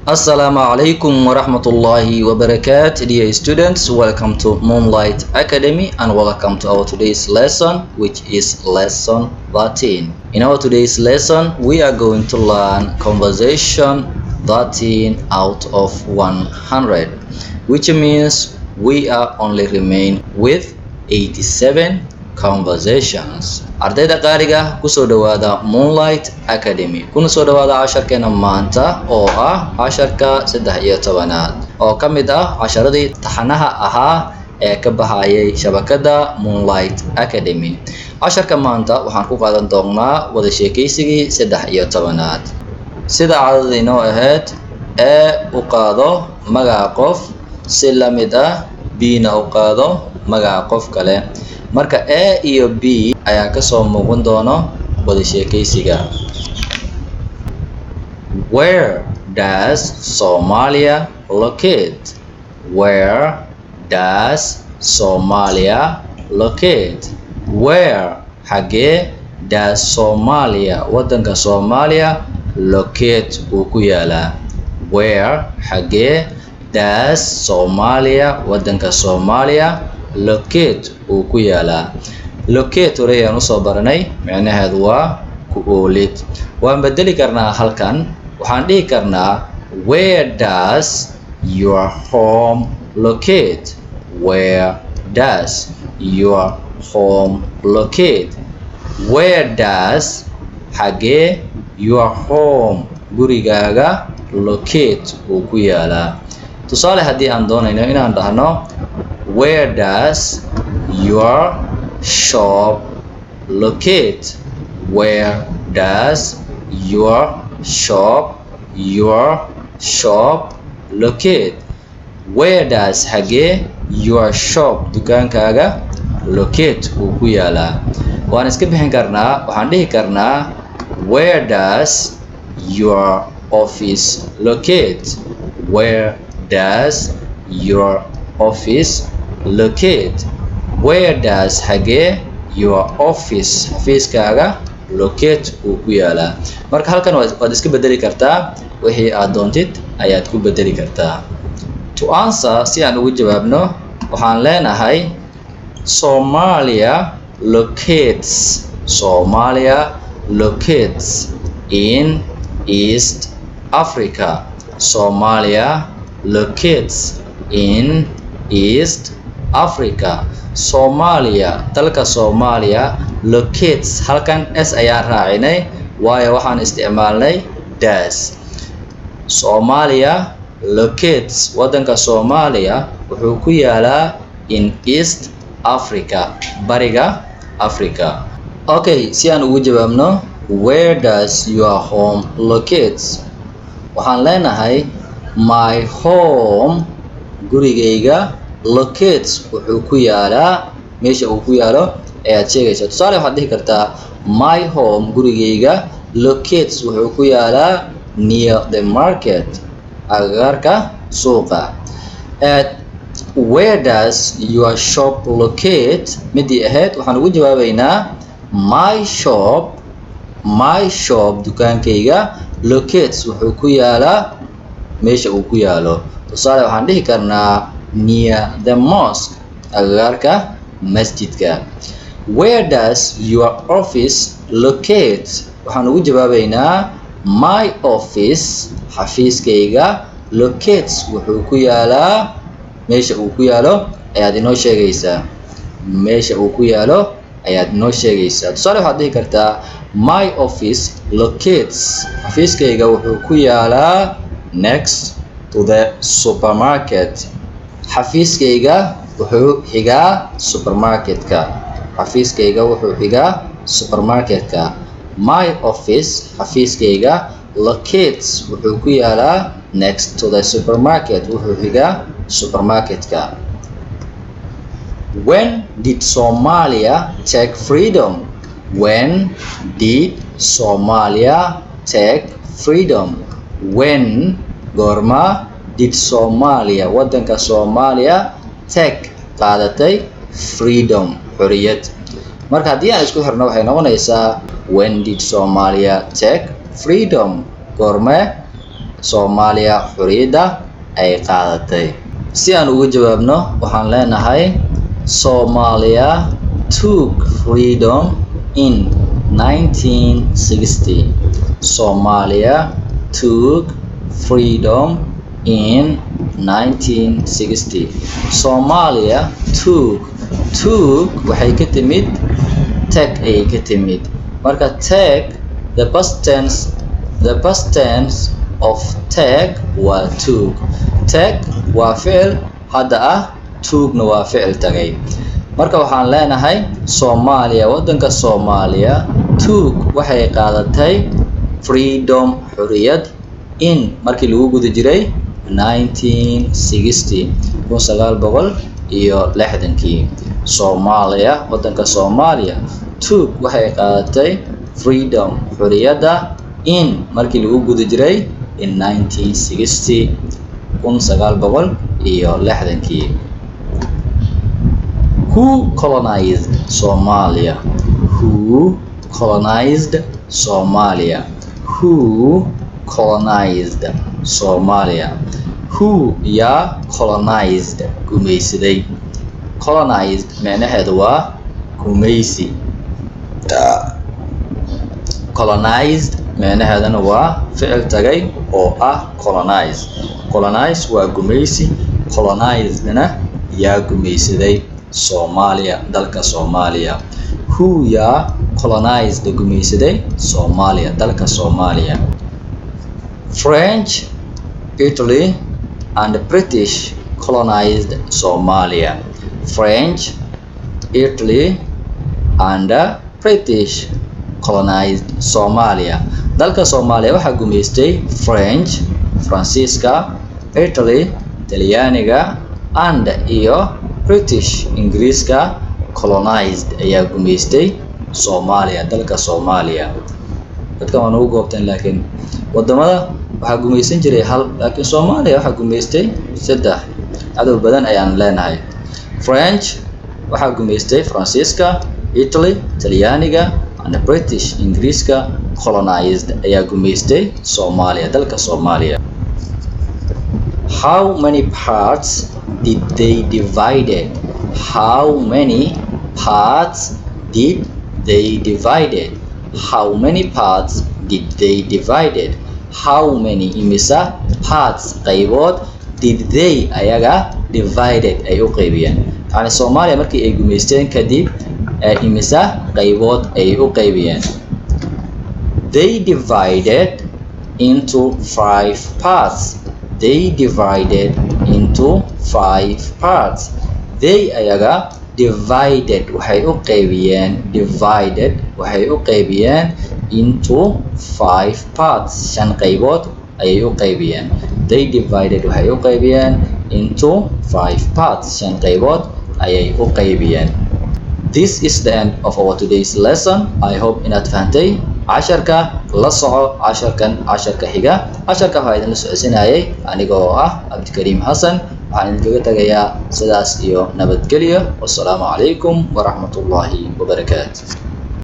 Assalamu alaikum wa rahmatullahi wa barakatuh. Dear students, welcome to Moonlight Academy and welcome to our today's lesson, which is lesson 13. In our today's lesson, we are going to learn conversation 13 out of 100, which means we are only remain with 87 conversations. Ardayda qaariga kusoo dhawaada Moonlight Academy. Kuna soo dhawaada casharkeena maanta oo ah casharka 13aad oo ka mid ah casharadii taxanaha ahaa ee ka baxayay shabakada Moonlight Academy. Casharka maanta waxaan ku qaadan doonaa wada sheekaysigii 13aad. Sida caadadeenoo ahayd u qaado magaca qof si la mid ah B-na u qaado magaca qof kale. Marka A iyo B ayaa ka soo muuqan doono wada sheekaysiga. Where does Somalia locate? Where does Somalia locate? Where xagee does Somalia wadanka Soomaaliya locate uu ku yaalaa? Where xagee does Somalia wadanka Soomaaliya locate uu ku yaalaa? Locate hore ayaan usoo baranay, macnaheedu waa ku oolid. Waan bedeli karnaa halkan, waxaan dhihi karnaa where does your home locate? Where does your home locate? Where does xagee your home gurigaaga locate uu ku yaalaa? Tusaale haddii aan doonayno inaan dhahno where does your shop locate? Where does your shop locate? Where does xagee your shop dukaankaaga locate uu ku yaalaa? Waan iska bixin karnaa, waxaan dhihi karnaa where does your office locate? Where does your office locate? Where does xagee your office xafiiskaaga locate uu ku yaalaa? Marka halkan waad iska bedeli kartaa, wixii aad doontid ayaad ku bedeli kartaa. To answer, si aan ugu jawaabno, waxaan leenahay Somalia locates in East Africa. Somalia locates in East Africa. Somalia, dalka Soomaaliya locates, halkan s ayaan raacinay waayo waxaan isticmaalnay does. Somalia locates, wadanka Soomaaliya wuxuu ku yaalaa in East Africa, bariga Africa. Okay, si aan ugu jawaabno where does your home locate? Waxaan leenahay my home gurigayga locates wuxuu ku yaalaa meesha uu ku yaalo ayaad sheegaysaa. Tusaale waxaad dhihi kartaa my home gurigayga locates wuxuu ku yaalaa near the market, agagaarka suuqa. Where does your shop locate? Midii ahayd waxaan ugu jawaabaynaa my shop dukaankayga locates wuxuu ku yaalaa meesha uu ku yaalo. Tusaale waxaan dhihi karnaa near the mosque, agagaarka masjidka. Where does your office locate? Waxaan ugu jawaabaynaa my office xafiiskayga locates wuxuu ku yaalaa meesha uu ku yaalo ayaad inoo sheegaysaa. Meesha uu ku yaalo ayaad inoo sheegaysaa. Tusaale waxaad dhihi kartaa my office locates, xafiiskayga wuxuu ku yaalaa next to the supermarket. Xafiiskayga wuxuu xigaa supermarketka. Xafiiskayga wuxuu xigaa supermarketka. My office xafiiskayga locates wuxuu ku yaalaa next to the supermarket, wuxuu xigaa supermarketka. When did Somalia take freedom? When did Somalia take freedom? When goorma did Somalia wadanka Soomaaliya take qaadatay freedom xoriyad? Marka haddii aan isku xirno waxay noqonaysaa when did Somalia take freedom? Goorme Soomaaliya xorriyadda ay qaadatay? Si aan ugu jawaabno waxaan leenahay Somalia took freedom in 1960. Somalia took freedom in 1960. Somalia took waxay ka timid take ayay ka timid. Marka take the past tense of take waa took. Take waa ficil hadda ah, tookna waa ficil tagay. Marka waxaan leenahay Soomaaliya, waddanka Soomaaliya took waxay qaadatay freedom xorriyad in markii lagu guda jiray 1960 1960. Soomaaliya, waddanka Soomaaliya took waxay qaadatay freedom xorriyadda in markii lagu guda jiray in 1960 1960. Who colonized Somalia? Who colonized Somalia? Who colonized Somalia? Who yaa colonized gumaysaday? Colonized macnaheedu waa gumaysi. Colonized macnaheedana waa ficil tagay oo ah colonize. Colonize waa gumaysi, colonizedna yaa gumaysaday Soomaaliya, dalka Soomaaliya. Who yaa colonized gumaysaday Soomaaliya, dalka Soomaaliya? French, Italy and British colonized Somalia. French, Italy and British colonized Somalia. Dalka Soomaaliya waxaa gumaystay French, Faransiiska, Italy, Talyaaniga and iyo British, Ingiriiska colonized ayaa gumaystay Soomaaliya, dalka Soomaaliya. Dadka waan ugu goobteen laakiin wadamada waxaa gumaysan jiray hal, laakiin Soomaaliya waxaa gumaystay 3. cadow badan ayaan leenahay. French waxaa gumaystay Faransiiska, Italy, Talyaaniga and British, Ingiriiska colonized ayaa gumaystay Soomaaliya, dalka Soomaaliya. How many parts did they divided? How many parts did they divided? How many parts did they divided? How many imisa parts qaybood did they ayaga divided ay u qaybiyeen? Yani Soomaaliya markii ay gumaysteen kadib imisa qaybood ay u qaybiyeen? They divided into 5 parts. They divided into 5 parts. They ayaga divided waxay u qaybiyeen into 5 parts. 5 qaybood ayay u qaybiyeen. They divided waxay u qaybiyeen into 5 parts. 5 qaybood ayay u qaybiyeen. This is the end of our today's lesson. I hope inaad fahantay casharka. La soco casharka xiga. Casharka waxaa idin la socodsiinayay aniga oo ah Cabdikariim Xasan. waxaan idinkaga tagayaa sidaas iyo nabadgelyo. Wassalaamu calaykum waraxmatullaahi wabarakaatu.